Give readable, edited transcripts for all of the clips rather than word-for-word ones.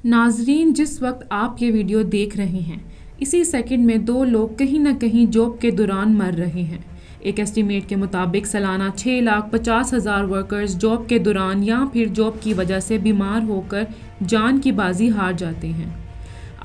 नाजरीन, जिस वक्त आप ये वीडियो देख रहे हैं इसी सेकंड में 2 लोग कहीं ना कहीं जॉब के दौरान मर रहे हैं। एक एस्टीमेट के मुताबिक सालाना 6,50,000 वर्कर्स जॉब के दौरान या फिर जॉब की वजह से बीमार होकर जान की बाजी हार जाते हैं।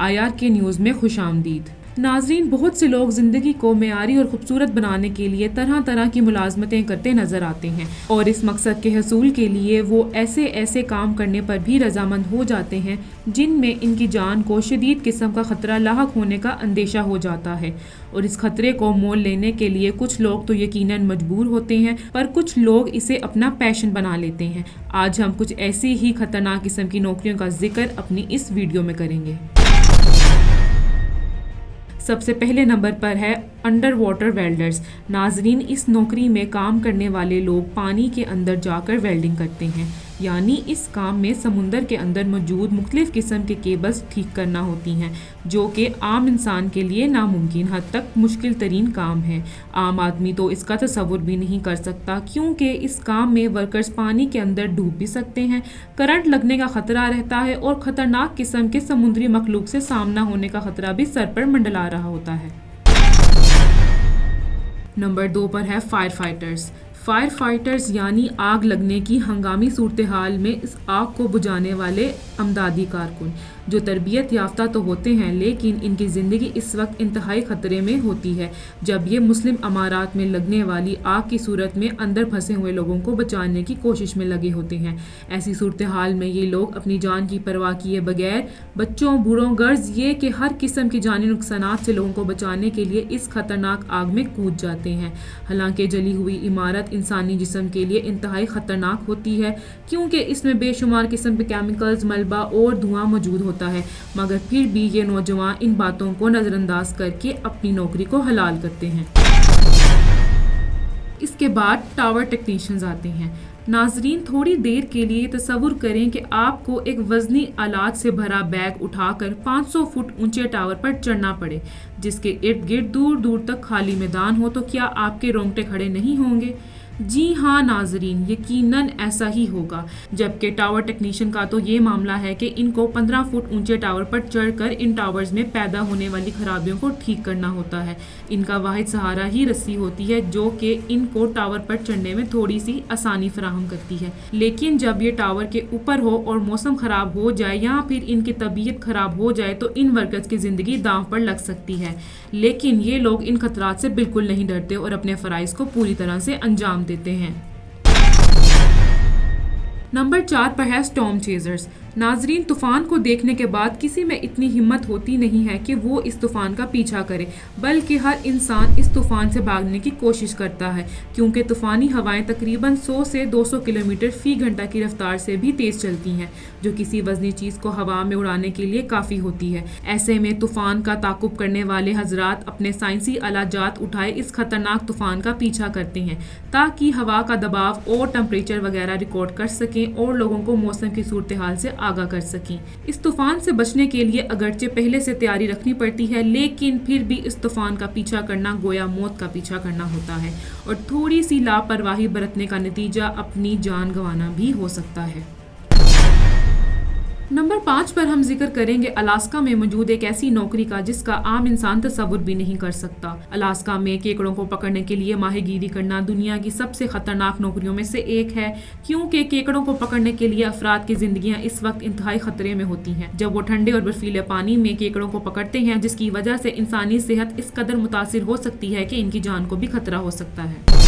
IRK न्यूज़ में खुशामदीद। नाजरीन, बहुत से लोग ज़िंदगी को मेयारी और ख़ूबसूरत बनाने के लिए तरह तरह की मुलाजमतें करते नज़र आते हैं और इस मकसद के हसूल के लिए वो ऐसे काम करने पर भी रजामंद हो जाते हैं जिनमें इनकी जान को शदीद किस्म का ख़तरा लाहक होने का अंदेशा हो जाता है। और इस खतरे को मोल लेने के लिए कुछ लोग तो यकीनन मजबूर होते हैं, पर कुछ लोग इसे अपना पैशन बना लेते हैं। आज हम कुछ ऐसी ही खतरनाक किस्म की नौकरियों का जिक्र अपनी इस वीडियो में करेंगे। सबसे पहले नंबर पर है अंडर वाटर वेल्डर्स। नाजरीन, इस नौकरी में काम करने वाले लोग पानी के अंदर जाकर वेल्डिंग करते हैं, यानी इस काम में समुंदर के अंदर मौजूद मुख्तलिफ किस्म के केबल्स ठीक करना होती हैं, जो कि आम इंसान के लिए नामुमकिन हद तक मुश्किल तरीन काम है। आम आदमी तो इसका तसव्वुर भी नहीं कर सकता, क्योंकि इस काम में वर्कर्स पानी के अंदर डूब भी सकते हैं, करंट लगने का ख़तरा रहता है और ख़तरनाक किस्म के समुद्री मखलूक से सामना होने का ख़तरा भी सर पर मंडला रहा होता है। नंबर 2 पर है फायर फाइटर्स यानी आग लगने की हंगामी सूरत हाल में इस आग को बुझाने वाले अमदादी कारकुन, जो तरबियत याफ्ता तो होते हैं लेकिन इनकी ज़िंदगी इस वक्त इंतहाई ख़तरे में होती है जब ये मुस्लिम अमारात में लगने वाली आग की सूरत में अंदर फंसे हुए लोगों को बचाने की कोशिश में लगे होते हैं। ऐसी सूरत हाल में ये लोग अपनी जान की परवाह किए बगैर बच्चों, बूढ़ों, गर्ज ये कि हर किस्म की जानी नुकसानात से लोगों को बचाने के लिए इस खतरनाक आग में कूद जाते हैं। हालांकि जली हुई इमारत इंसानी जिस्म के लिए इंतहाई ख़तरनाक होती है, क्योंकि इसमें बेशुमार किस्म के केमिकल्स, मलबा और धुआं मौजूद होता है, मगर फिर भी ये नौजवान इन बातों को नज़रअंदाज करके अपनी नौकरी को हलाल करते हैं। इसके बाद टावर टेक्नीशियंस आते हैं। नाजरीन, थोड़ी देर के लिए तसव्वुर करें कि आपको एक वज़नी आलात से भरा बैग उठाकर 500 फुट ऊंचे टावर पर चढ़ना पड़े, जिसके इर्द गिर्द दूर दूर तक खाली मैदान हो, तो क्या आपके रोंगटे खड़े नहीं होंगे? जी हाँ नाजरीन, यकीनन ऐसा ही होगा। जबकि टावर टेक्नीशियन का तो ये मामला है कि इनको 15 फुट ऊंचे टावर पर चढ़कर इन टावर्स में पैदा होने वाली खराबियों को ठीक करना होता है। इनका वाहिद सहारा ही रस्सी होती है, जो कि इनको टावर पर चढ़ने में थोड़ी सी आसानी फराहम करती है। लेकिन जब ये टावर के ऊपर हो और मौसम ख़राब हो जाए या फिर इनकी तबीयत ख़राब हो जाए तो इन वर्कर्स की ज़िंदगी दांव पर लग सकती है। लेकिन ये लोग इन खतरात से बिल्कुल नहीं डरते और अपने फ़राइज़ को पूरी तरह से अंजाम देते हैं। नंबर 4 पर है स्टॉर्म चेजर्स। नाजरीन, तूफ़ान को देखने के बाद किसी में इतनी हिम्मत होती नहीं है कि वो इस तूफ़ान का पीछा करे, बल्कि हर इंसान इस तूफ़ान से भागने की कोशिश करता है, क्योंकि तूफ़ानी हवाएं तकरीबन 100 से 200 किलोमीटर फ़ी घंटा की रफ्तार से भी तेज़ चलती हैं, जो किसी वज़नी चीज़ को हवा में उड़ाने के लिए काफ़ी होती है। ऐसे में तूफ़ान का ताक़ुब करने वाले हजरात अपने साइंसी आलाजात उठाए इस ख़तरनाक तूफ़ान का पीछा करते हैं, ताकि हवा का दबाव और टेम्परेचर वगैरह रिकॉर्ड कर सकें और लोगों को मौसम की सूरत हाल से आगाह कर सकें। इस तूफान से बचने के लिए अगरचे पहले से तैयारी रखनी पड़ती है, लेकिन फिर भी इस तूफान का पीछा करना गोया मौत का पीछा करना होता है और थोड़ी सी लापरवाही बरतने का नतीजा अपनी जान गंवाना भी हो सकता है। नंबर 5 पर हम जिक्र करेंगे अलास्का में मौजूद एक ऐसी नौकरी का जिसका आम इंसान तसव्वुर भी नहीं कर सकता। अलास्का में केकड़ों को पकड़ने के लिए माहीगीरी करना दुनिया की सबसे ख़तरनाक नौकरियों में से एक है, क्योंकि केकड़ों को पकड़ने के लिए अफराद की ज़िंदगियां इस वक्त इंतहाई ख़तरे में होती हैं जब वो ठंडे और बर्फीले पानी में केकड़ों को पकड़ते हैं, जिसकी वजह से इंसानी सेहत इस कदर मुतासिर हो सकती है कि इनकी जान को भी खतरा हो सकता है।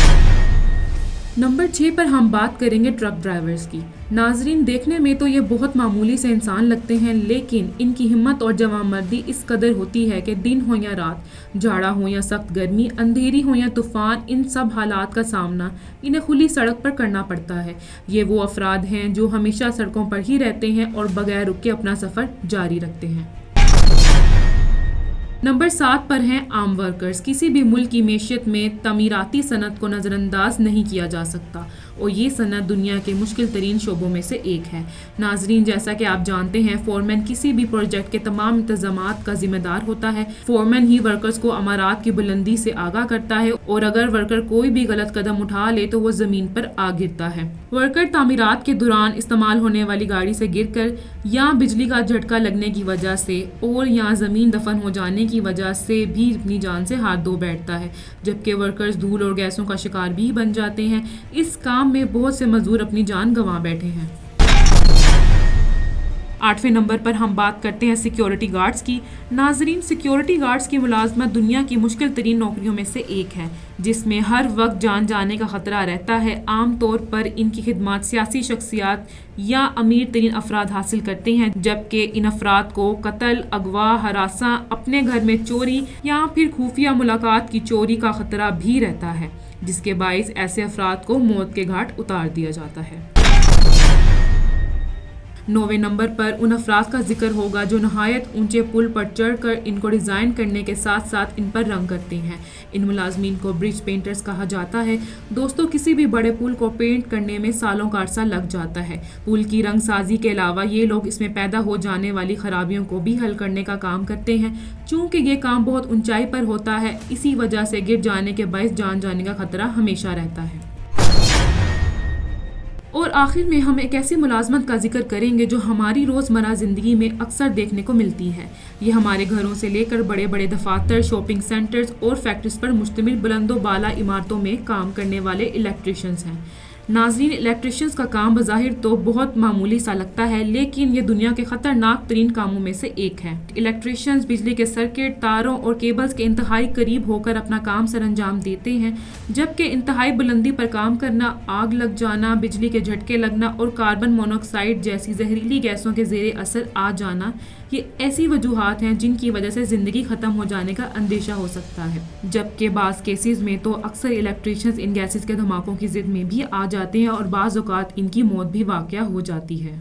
नंबर 6 पर हम बात करेंगे ट्रक ड्राइवर्स की। नाजरीन, देखने में तो ये बहुत मामूली से इंसान लगते हैं, लेकिन इनकी हिम्मत और जवामर्दी इस कदर होती है कि दिन हो या रात, जाड़ा हो या सख्त गर्मी, अंधेरी हो या तूफ़ान, इन सब हालात का सामना इन्हें खुली सड़क पर करना पड़ता है। ये वो अफराद हैं जो हमेशा सड़कों पर ही रहते हैं और बगैर रुके अपना सफ़र जारी रखते हैं। نمبر 7 پر ہیں عام ورکرز۔ کسی بھی ملک کی معیشت میں تعمیراتی صنعت کو نظر انداز نہیں کیا جا سکتا اور یہ صنعت دنیا کے مشکل ترین شعبوں میں سے ایک ہے۔ ناظرین، جیسا کہ آپ جانتے ہیں، فورمین کسی بھی پروجیکٹ کے تمام انتظامات کا ذمہ دار ہوتا ہے۔ فورمین ہی ورکرز کو امارات کی بلندی سے آگاہ کرتا ہے اور اگر ورکر کوئی بھی غلط قدم اٹھا لے تو وہ زمین پر آ گرتا ہے۔ ورکر تعمیرات کے دوران استعمال ہونے والی گاڑی سے گر کر یا بجلی کا جھٹکا لگنے کی وجہ سے اور یا زمین دفن ہو جانے کی وجہ سے بھی اپنی جان سے ہاتھ دھو بیٹھتا ہے، جبکہ ورکرز دھول اور گیسوں کا شکار بھی بن جاتے ہیں۔ اس کام میں بہت سے مزدور اپنی جان گنوا بیٹھے ہیں۔ 8ویں نمبر پر ہم بات کرتے ہیں سیکیورٹی گارڈز کی۔ ناظرین، سیکیورٹی گارڈز کی ملازمت دنیا کی مشکل ترین نوکریوں میں سے ایک ہے، جس میں ہر وقت جان جانے کا خطرہ رہتا ہے۔ عام طور پر ان کی خدمات سیاسی شخصیات یا امیر ترین افراد حاصل کرتے ہیں، جبکہ ان افراد کو قتل، اغوا، ہراساں، اپنے گھر میں چوری یا پھر خفیہ ملاقات کی چوری کا خطرہ بھی رہتا ہے، جس کے باعث ایسے افراد کو موت کے گھاٹ اتار دیا جاتا ہے۔ 9ویں نمبر پر ان افراد کا ذکر ہوگا جو نہایت اونچے پل پر چڑھ کر ان کو ڈیزائن کرنے کے ساتھ ساتھ ان پر رنگ کرتے ہیں۔ ان ملازمین کو برج پینٹرز کہا جاتا ہے۔ دوستو، کسی بھی بڑے پل کو پینٹ کرنے میں سالوں کا عرصہ لگ جاتا ہے۔ پل کی رنگ سازی کے علاوہ یہ لوگ اس میں پیدا ہو جانے والی خرابیوں کو بھی حل کرنے کا کام کرتے ہیں۔ چونکہ یہ کام بہت اونچائی پر ہوتا ہے، اسی وجہ سے گر جانے کے باعث جان جانے کا خطرہ ہمیشہ رہتا ہے۔ اور آخر میں ہم ایک ایسی ملازمت کا ذکر کریں گے جو ہماری روزمرہ زندگی میں اکثر دیکھنے کو ملتی ہے۔ یہ ہمارے گھروں سے لے کر بڑے بڑے دفاتر، شاپنگ سینٹرز اور فیکٹریز پر مشتمل بلند و بالا عمارتوں میں کام کرنے والے الیکٹریشینز ہیں۔ ناظرین، الیکٹریشینز کا کام بظاہر تو بہت معمولی سا لگتا ہے، لیکن یہ دنیا کے خطرناک ترین کاموں میں سے ایک ہے۔ الیکٹریشینز بجلی کے سرکٹ، تاروں اور کیبلز کے انتہائی قریب ہو کر اپنا کام سر انجام دیتے ہیں، جبکہ انتہائی بلندی پر کام کرنا، آگ لگ جانا، بجلی کے جھٹکے لگنا اور کاربن مونوکسائیڈ جیسی زہریلی گیسوں کے زیر اثر آ جانا، یہ ایسی وجوہات ہیں جن کی وجہ سے زندگی ختم ہو جانے کا اندیشہ ہو سکتا ہے، جبکہ بعض کیسز میں تو اکثر الیکٹریشینز ان گیسز کے دھماکوں کی زد میں بھی آ جاتے ہیں اور بعض اوقات ان کی موت بھی واقع ہو جاتی ہے۔